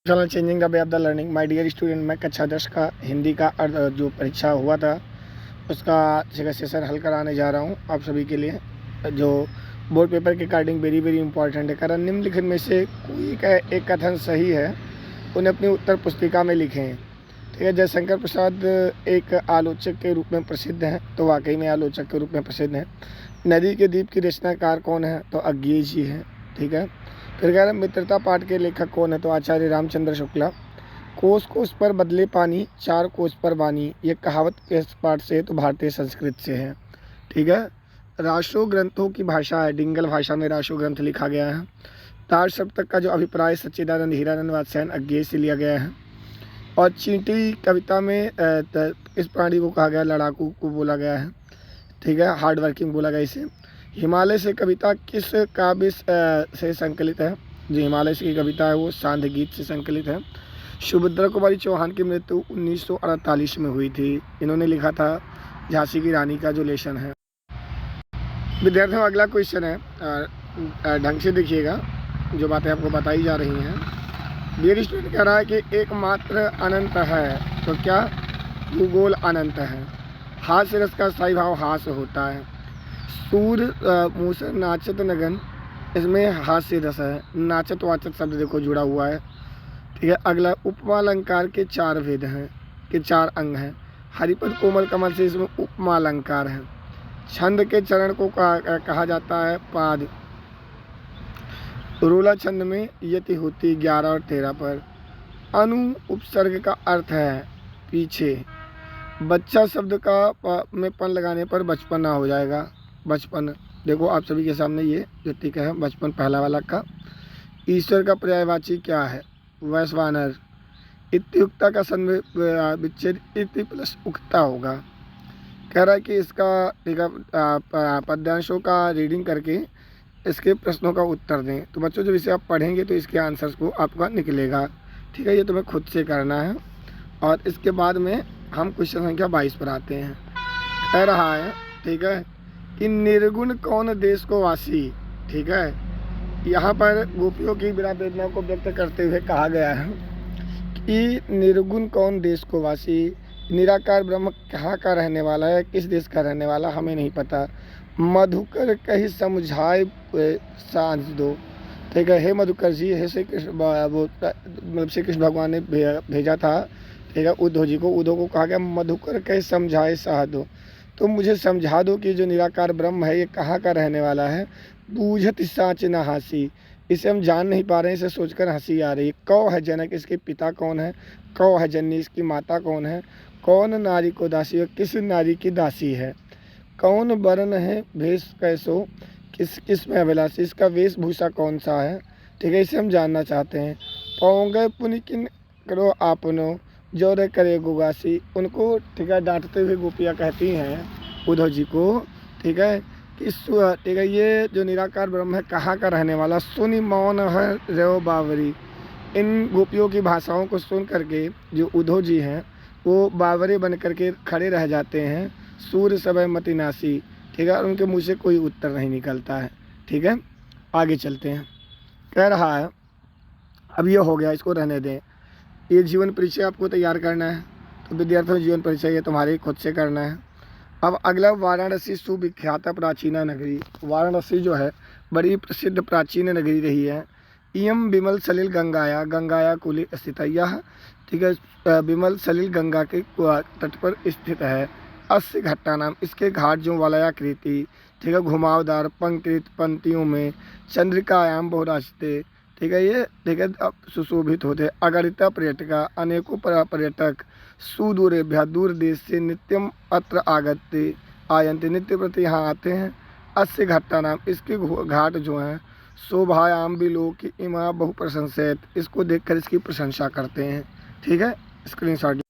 Channel changing the way of the learning. My dear student, मैं कक्षा 10 का हिंदी का जो परीक्षा हुआ था उसका सेशन हल कराने जा रहा हूं आप सभी के लिए, जो बोर्ड पेपर के अकॉर्डिंग वेरी वेरी इंपॉर्टेंट है। कारण निम्नलिखित में से कोई एक कथन सही है, उन्हें अपनी उत्तर पुस्तिका में लिखें। ठीक है। जयशंकर प्रसाद एक आलोचक के रूप में प्रसिद्ध हैं, तो वाकई में आलोचक के रूप में प्रसिद्ध हैं। नदी के द्वीप की रचनाकार कौन है? तो अज्ञेय जी है। ठीक है। फिर कह रहे मित्रता पाठ के लेखक कौन है? तो आचार्य रामचंद्र शुक्ला। कोस कोस पर बदले पानी, चार कोस पर वाणी, ये कहावत किस पाठ से है? तो भारतीय संस्कृत से है। ठीक है। राशो ग्रंथों की भाषा है, डिंगल भाषा में राशो ग्रंथ लिखा गया है। तार सप्तक का जो अभिप्राय सच्चिदानंद हीरानंद वात्स्यायन अज्ञेय से लिया गया है। और चींटी कविता में इस प्राणी को कहा गया, लड़ाकू को बोला गया है। ठीक है। हार्ड वर्किंग बोला गया इसे। हिमालय से कविता किस काव्य से संकलित है? जो हिमालय से की कविता है वो सांध्य गीत से संकलित है। सुभद्रा कुमारी चौहान की मृत्यु 1948 में हुई थी। इन्होंने लिखा था झांसी की रानी का जो लेशन है। विद्यार्थियों, अगला क्वेश्चन है, ढंग से देखिएगा, जो बातें आपको बताई जा रही हैं। डियर स्टूडेंट कह रहा है कि एकमात्र अनंत है, तो क्या? भूगोल अनंत है। हास्य रस का स्थायी भाव हास्य होता है। सूर मूसर नाचत नगन, इसमें हास्य रस है। नाचत वाचत शब्द देखो जुड़ा हुआ है। ठीक है। अगला उपमा अलंकार के चार भेद हैं, के चार अंग हैं। हरिपद कोमल कमल से इसमें उपमा अलंकार है। छंद के चरण को कहा जाता है पाद। रोला छंद में यति होती 11 और 13 पर। अनु उपसर्ग का अर्थ है पीछे। बच्चा शब्द का में पन लगाने पर बचपना हो जाएगा। बचपन देखो आप सभी के सामने ये जो टीका है, बचपन पहला वाला का। ईश्वर का पर्यायवाची क्या है? वैश्वानर। इत्युक्ता का विच्छेद इति प्लस उक्ता होगा। कह रहा है कि इसका टीका पद्यांशों का रीडिंग करके इसके प्रश्नों का उत्तर दें। तो बच्चों जब इसे आप पढ़ेंगे तो इसके आंसर्स को आपका निकलेगा। ठीक है। ये तुम्हें खुद से करना है। और इसके बाद में हम क्वेश्चन संख्या 22 पर आते हैं। कह रहा है, ठीक है, कि निर्गुण कौन देश को वासी। ठीक है। यहाँ पर गोपियों की विरह वेदना को व्यक्त करते हुए कहा गया है कि निर्गुण कौन देश को वासी। निराकार ब्रह्म कहाँ का रहने वाला है, किस देश का रहने वाला, हमें नहीं पता। मधुकर कहीं समझाए सांझ दो। ठीक है। हे मधुकर जी, हे श्री कृष्ण, वो मतलब श्री कृष्ण भगवान ने भेजा था, ठीक है, उद्धव जी को। उद्धव को कहा गया मधुकर कहीं समझाए साह दो, तो मुझे समझा दो कि जो निराकार ब्रह्म है ये कहाँ का रहने वाला है। बूझत साँच न हासी, इसे हम जान नहीं पा रहे हैं, इसे सोचकर हंसी आ रही है। कौ है जनक, इसके पिता कौन है? कौ है जननी, इसकी माता कौन है? कौन नारी को दासी है, किस नारी की दासी है? कौन वर्ण है भेष कैसो, किस किस में अभिलाषी, इसका वेशभूषा कौन सा है? ठीक है। इसे हम जानना चाहते हैं। पौंगे पुनि किन करो आपनो, जो रे करे गुगासी, उनको ठीक है डांटते हुए गोपियाँ कहती हैं उद्धव जी को, ठीक है, कि ठीक है, ये जो निराकार ब्रह्म है कहाँ का रहने वाला। सुनि मौन है रेव बावरी। इन गोपियों की भाषाओं को सुन करके जो उद्धव जी हैं वो बावरे बन करके खड़े रह जाते हैं। सूर्य समय मति नासी। ठीक है। और उनके मुँह से कोई उत्तर नहीं निकलता है। ठीक है। आगे चलते हैं। कह रहा है, अब ये हो गया, इसको रहने दें। ये जीवन परिचय आपको तैयार करना है, तो विद्यार्थियों जीवन परिचय ये तुम्हारे खुद से करना है। अब अगला, वाराणसी सुविख्यात प्राचीन नगरी। वाराणसी जो है बड़ी प्रसिद्ध प्राचीन नगरी रही है। इयम विमल सलिल गंगाया, गंगाया कुली स्थित है यह। ठीक है। विमल सलिल गंगा के तट पर स्थित है। अस्य घट्टा नाम, इसके घाट जो वलयाकृति, ठीक है, घुमावदार पंक्रित पंक्तियों में चंद्रिकायाम बहुरास्ते, ठीक है, ये ठीक है अब सुशोभित होते। अगणित पर्यटका, अनेकों पर्यटक सुदूरेभ्य, दूर देश से नित्यम अत्र आगत्य आयन्ते, नित्य प्रति यहाँ आते हैं। अस्य घट्टा नाम, इसके घाट जो हैं शोभायाम विलोक इमा बहु प्रशंसित, इसको देखकर इसकी प्रशंसा करते हैं। ठीक है। स्क्रीनशॉट।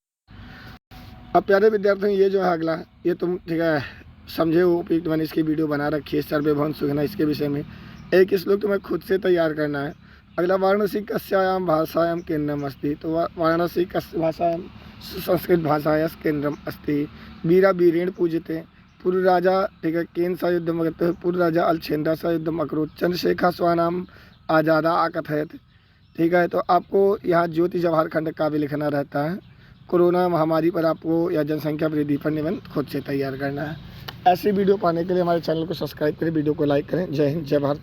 अब प्यारे विद्यार्थियों, ये जो है अगला, ये तुम ठीक है समझे हो, उपयुक्त मैंने इसकी वीडियो बना रखी है, सर्वे भवन सुखना, इसके विषय में एक श्लोक तुम्हें खुद से तैयार करना है। अगला, वाराणसी कस्यायाम भाषायाम केंद्रम अस्ति, तो वाराणसी कस्य भाषायाम, संस्कृत भाषायां केंद्रम अस्ति। वीरा वीरेण पूजिते, पूर्व राजा ठीक है केन सा युद्धम अकरोत्, पूर्व राजा अलछेंदा सा युद्धम अकरोत्, चंद्रशेखर स्वानाम आजादा आकथयत। ठीक है। तो आपको यहाँ ज्योति जवाहर खंड काव्य लिखना रहता है। कोरोना महामारी पर आपको या जनसंख्या वृद्धि पर निबंध खुद से तैयार करना है। ऐसी वीडियो पाने के लिए हमारे चैनल को सब्सक्राइब करें, वीडियो को लाइक करें। जय हिंद, जय भारत।